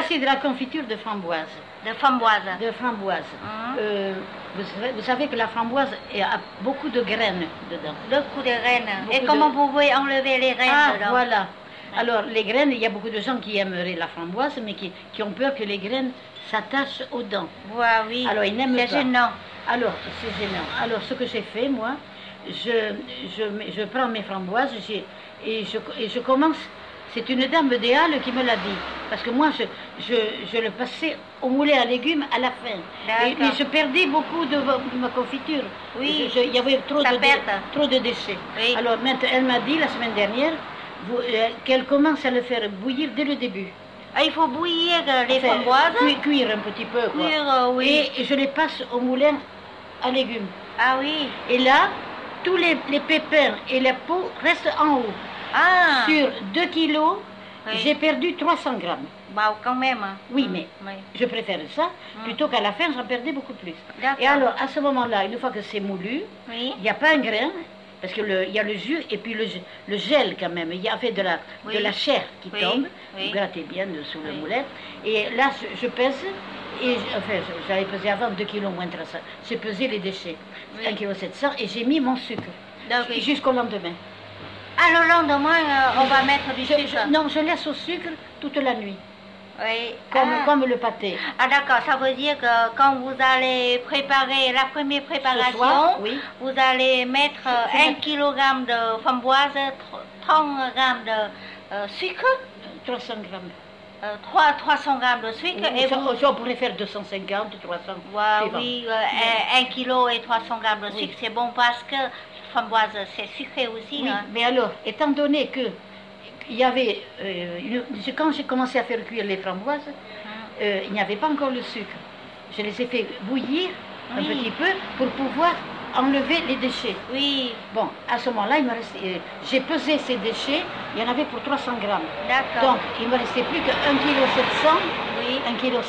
c'est de la confiture de framboise. De framboise. De framboise. Vous savez que la framboise a beaucoup de graines dedans. Beaucoup de graines. Beaucoup Et comment vous pouvez enlever les graines dedans? Voilà. Alors, les graines, il y a beaucoup de gens qui aimeraient la framboise, mais qui ont peur que les graines s'attachent aux dents. Oui. Alors, ils n'aiment pas. C'est gênant. Alors, c'est gênant. Alors, ce que j'ai fait, moi, je prends mes framboises et je commence. C'est une dame des Halles qui me l'a dit. Parce que moi, je le passais au moulin à légumes à la fin. Et je perdais beaucoup de ma confiture. Oui. Il y avait trop de déchets. Oui. Alors, maintenant, elle m'a dit la semaine dernière qu'elle commence à le faire bouillir dès le début. Ah, il faut bouillir les framboises. Cuire un petit peu. Quoi. Cuire, oui. Et je les passe au moulin à légumes. Ah oui. Et là, tous les pépins et la peau restent en haut. Ah. Sur 2 kilos, j'ai perdu 300 grammes. Bah, quand même. Oui, mais je préfère ça plutôt qu'à la fin, j'en perdais beaucoup plus. Et alors, à ce moment-là, une fois que c'est moulu, il n'y a pas un grain, parce qu'il y a le jus et puis le gel quand même. Il y a fait de la chair qui tombe. Vous grattez bien sous le moulin. Et là, je pèse. Et enfin, j'avais pesé avant 2 kilos moins 300. J'ai pesé les déchets, 1,7 kg, et j'ai mis mon sucre jusqu'au lendemain. Ah, le lendemain, on va mettre du sucre? Non, je laisse au sucre toute la nuit. Oui. Comme le pâté. Ah d'accord, ça veut dire que quand vous allez préparer la première préparation, soir, vous allez mettre 1 kg de framboise, 30 g de sucre. 300 grammes. 300 g de sucre. Et on pourrait faire 250, 300. Oui, 1 kg et 300 g de sucre, c'est bon parce que framboise, c'est sucré aussi. Oui, mais alors, étant donné que il y avait, quand j'ai commencé à faire cuire les framboises, il n'y avait pas encore le sucre. Je les ai fait bouillir un petit peu pour pouvoir enlever les déchets. Oui. Bon, à ce moment-là, j'ai pesé ces déchets, il y en avait pour 300 grammes. D'accord. Donc, il ne me restait plus que 1,7 kg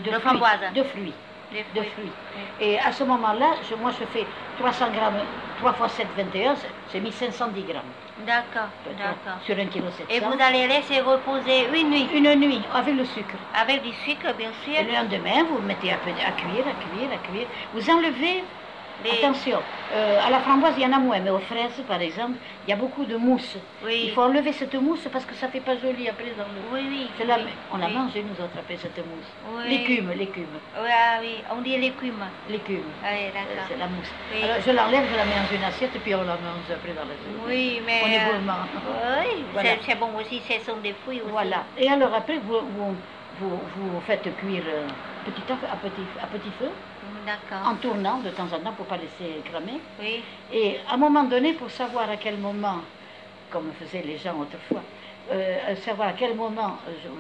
de framboise. De fruits. Et à ce moment-là, moi je fais 300 grammes, 3 x 7, 21, j'ai mis 510 grammes. D'accord. Sur 1,7 kg. Et vous allez laisser reposer une nuit? Une nuit, avec le sucre. Avec du sucre, bien sûr. Et le lendemain, vous le mettez à cuire. Vous enlevez, attention, à la framboise, il y en a moins, mais aux fraises, par exemple, il y a beaucoup de mousse. Oui. Il faut enlever cette mousse parce que ça ne fait pas joli après dans le... Oui. On la mange, nous autres, après cette mousse. Oui. L'écume. Oui, on dit l'écume. L'écume. Oui, d'accord. C'est la mousse. Oui. Alors, je l'enlève, je la mets dans une assiette, et puis on la mange après dans la journée. Oui, mais... On est gourmand. Oui, voilà. C'est bon aussi, ce sont des fruits aussi. Voilà. Et alors après, vous faites cuire à petit feu. D'accord. En tournant de temps en temps pour ne pas laisser cramer. Oui. Et à un moment donné, pour savoir à quel moment, comme faisaient les gens autrefois, savoir à quel moment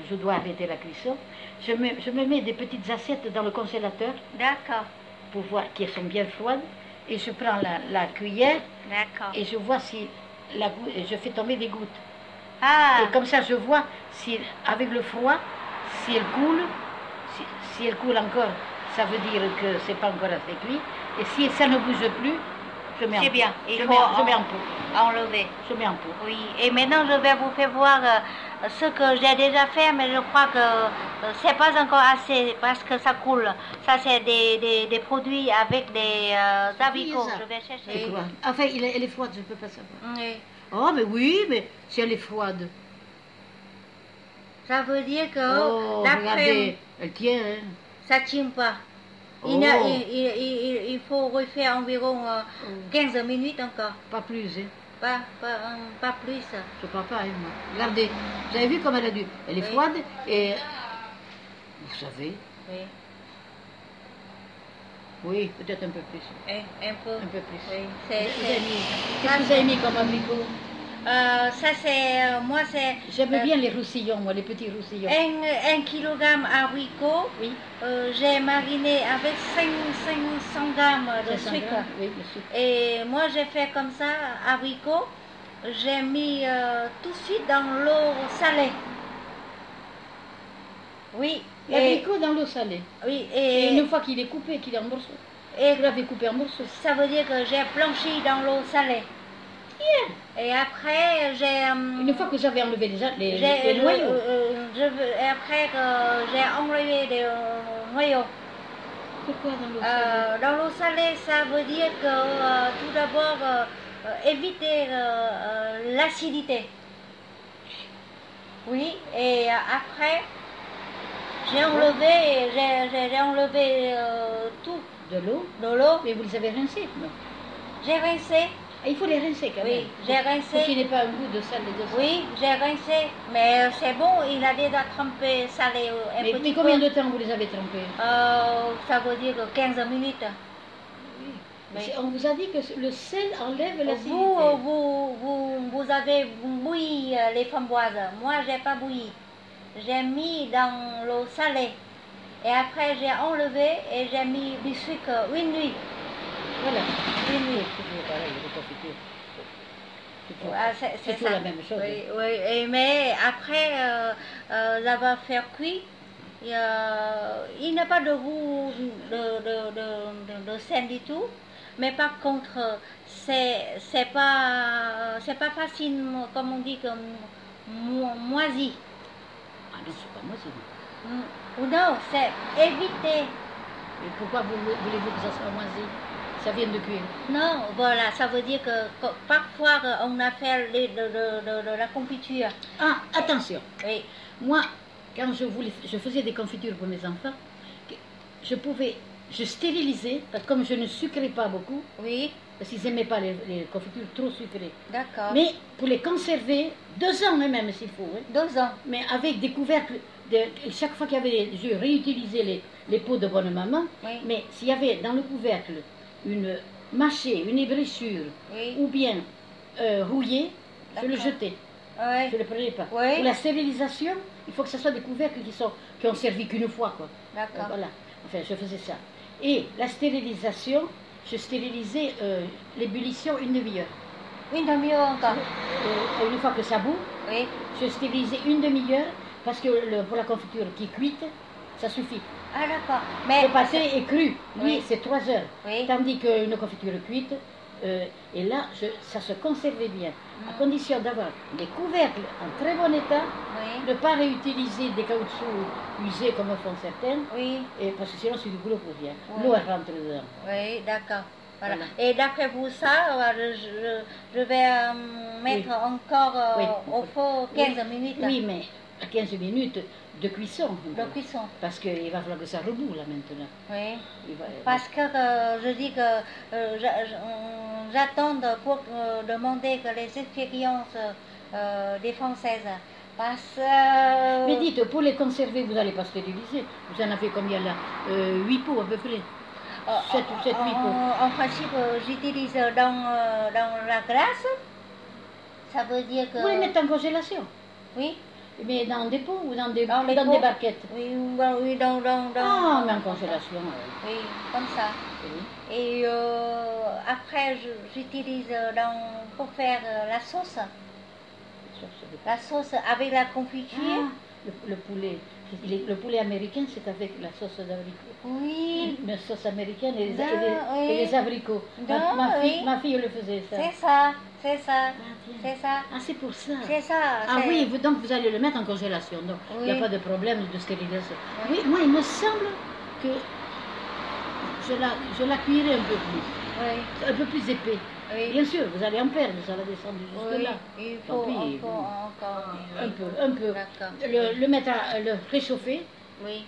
je dois arrêter la cuisson, je me mets des petites assiettes dans le congélateur. D'accord. Pour voir qu'elles sont bien froides. Et je prends la cuillère. D'accord. Et je vois si je fais tomber des gouttes. Ah. Et comme ça, je vois si, avec le froid, si elle coule, si elle coule encore, ça veut dire que c'est pas encore assez cuit. Et si ça ne bouge plus, je mets en pot. C'est bien. Je mets en pot. Enlever. Je mets en pot. Oui. Et maintenant, je vais vous faire voir ce que j'ai déjà fait, mais je crois que c'est pas encore assez parce que ça coule. Ça, c'est des produits avec des abricots. Je vais chercher. Enfin, elle est froide, je ne peux pas savoir. Oui. Oh, mais oui, mais si elle est froide. Ça veut dire que regardez, elle tient. Hein. Ça ne tient pas. Il faut refaire environ 15 minutes encore. Pas plus, hein. Pas plus. Je crois pas, hein, moi. Regardez, vous avez vu comme elle a dû. Elle est froide et... Vous savez. Oui. Oui, peut-être un peu plus. Un peu. Un peu plus. Oui. Qu'est-ce que vous avez mis comme abricot? Ça c'est, moi c'est... J'aime bien les roussillons, moi, les petits roussillons. 1 kg abricot, oui. J'ai mariné avec 500 grammes de sucre. Oui, le sucre. Et moi j'ai fait comme ça, abricot, j'ai mis tout de suite dans l'eau salée. Oui. L'abricot dans l'eau salée. Oui. Et une fois qu'il est coupé, qu'il est en morceaux. Et vous l'avez coupé en morceaux. Ça veut dire que j'ai blanchi dans l'eau salée. bien. Et après, j'ai... Une fois que j'avais enlevé les noyaux. Après que j'ai enlevé les noyaux. Pourquoi dans l'eau salée? Dans l'eau salée, ça veut dire que tout d'abord, éviter l'acidité. Oui, et après, j'ai enlevé tout. De l'eau? De l'eau. Mais vous les avez rincés, non? J'ai rincé. Ah, il faut les rincer quand même. Oui, j'ai rincé. Pour qu'il n'ait pas un goût de sel et de sel. Oui, j'ai rincé. Mais c'est bon, il a déjà trempé, salé un petit peu. Mais combien de temps vous les avez trempés? Ça veut dire 15 minutes. Oui. Oui. On vous a dit que le sel enlève l'acidité. Vous avez bouilli les framboises. Moi, j'ai pas bouilli. J'ai mis dans l'eau salée. Et après, j'ai enlevé et j'ai mis du sucre une nuit. Voilà. Une nuit. C'est toujours pareil, les confitures. C'est ça. toujours la même chose. Oui, oui. Mais après, ça va faire cuit. Il n'a pas de goût de sel du tout. Mais par contre, c'est pas facile, comme on dit, comme moisi. Ah non, c'est pas moisi. Non, c'est éviter. Et pourquoi voulez-vous que ça soit moisi? Ça vient de cuire. Non, voilà, ça veut dire que parfois on a fait de la confiture. Ah, attention. Oui. Moi, quand je faisais des confitures pour mes enfants, je stérilisais, parce que comme je ne sucrais pas beaucoup, Oui. parce qu'ils n'aimaient pas les confitures trop sucrées. D'accord. Mais pour les conserver, 2 ans même s'il faut. Hein. 2 ans. Mais avec des couvercles, chaque fois qu'il y avait, je réutilisais les pots de bonne maman, Oui. mais s'il y avait dans le couvercle une mâchée, une ébrissure, Oui. ou bien rouillé, je le D'accord. jetais. Oui. Je ne le prenais pas. Oui. Pour la stérilisation, il faut que ce soit des couvercles qui ont servi qu'une fois, quoi. D'accord. Voilà. Enfin, je faisais ça. Et la stérilisation, je stérilisais l'ébullition une demi-heure. Une demi-heure encore. Une fois que ça bout, Oui. je stérilisais une demi-heure parce que pour la confiture qui est cuite, ça suffit. Ah d'accord. Mais Le pâté est cru, lui, Oui. c'est 3 heures. Oui. Tandis qu'une confiture cuite, et là, ça se conservait bien. À condition d'avoir des couvercles en très bon état, Oui. ne pas réutiliser des caoutchoucs usés comme font certains, Oui. et parce que sinon c'est du boulot pour rien. Oui. L'eau elle rentre dedans. Oui, d'accord. Voilà. Voilà. Et d'après vous, ça, je vais mettre encore Oui. au feu 15 minutes Oui, mais à 15 minutes de cuisson. de cuisson. Parce qu'il va falloir que ça reboue là maintenant. Oui. Il va- Parce que je dis que j'attends pour demander que les expériences des Françaises. Parce que... Mais dites, pour les conserver, vous n'allez pas stériliser. Vous en avez combien là 8 pots à peu près. 7 ou 8 pots. En principe, j'utilise dans la glace. Ça veut dire que... Vous les mettez en congélation. Oui. Mais dans des pots ou dans des pots. barquettes? Oui, oui, dans... Ah, mais en congélation. Oui, comme ça. Oui. Et après, j'utilise pour faire la sauce. La sauce avec la confiture. Ah, le poulet. Le poulet américain, c'est avec la sauce d'abricot. Oui. Une sauce américaine et Oui. les abricots. Oui. Ma fille le faisait ça. C'est ça, c'est ça, tiens. c'est ça. Ah, c'est pour ça. C'est ça. Ah c'est- oui, donc vous allez le mettre en congélation. Donc il n'y a Oui. pas de problème de stérilisation. Oui. Oui, moi, il me semble que je la cuirai un peu plus. Oui. Un peu plus épais. Oui. Bien sûr, vous allez en perdre, ça va descendre Oui, jusque-là. il Tant faut pis, encore. un peu. D'accord. Le mettre le réchauffer. Oui.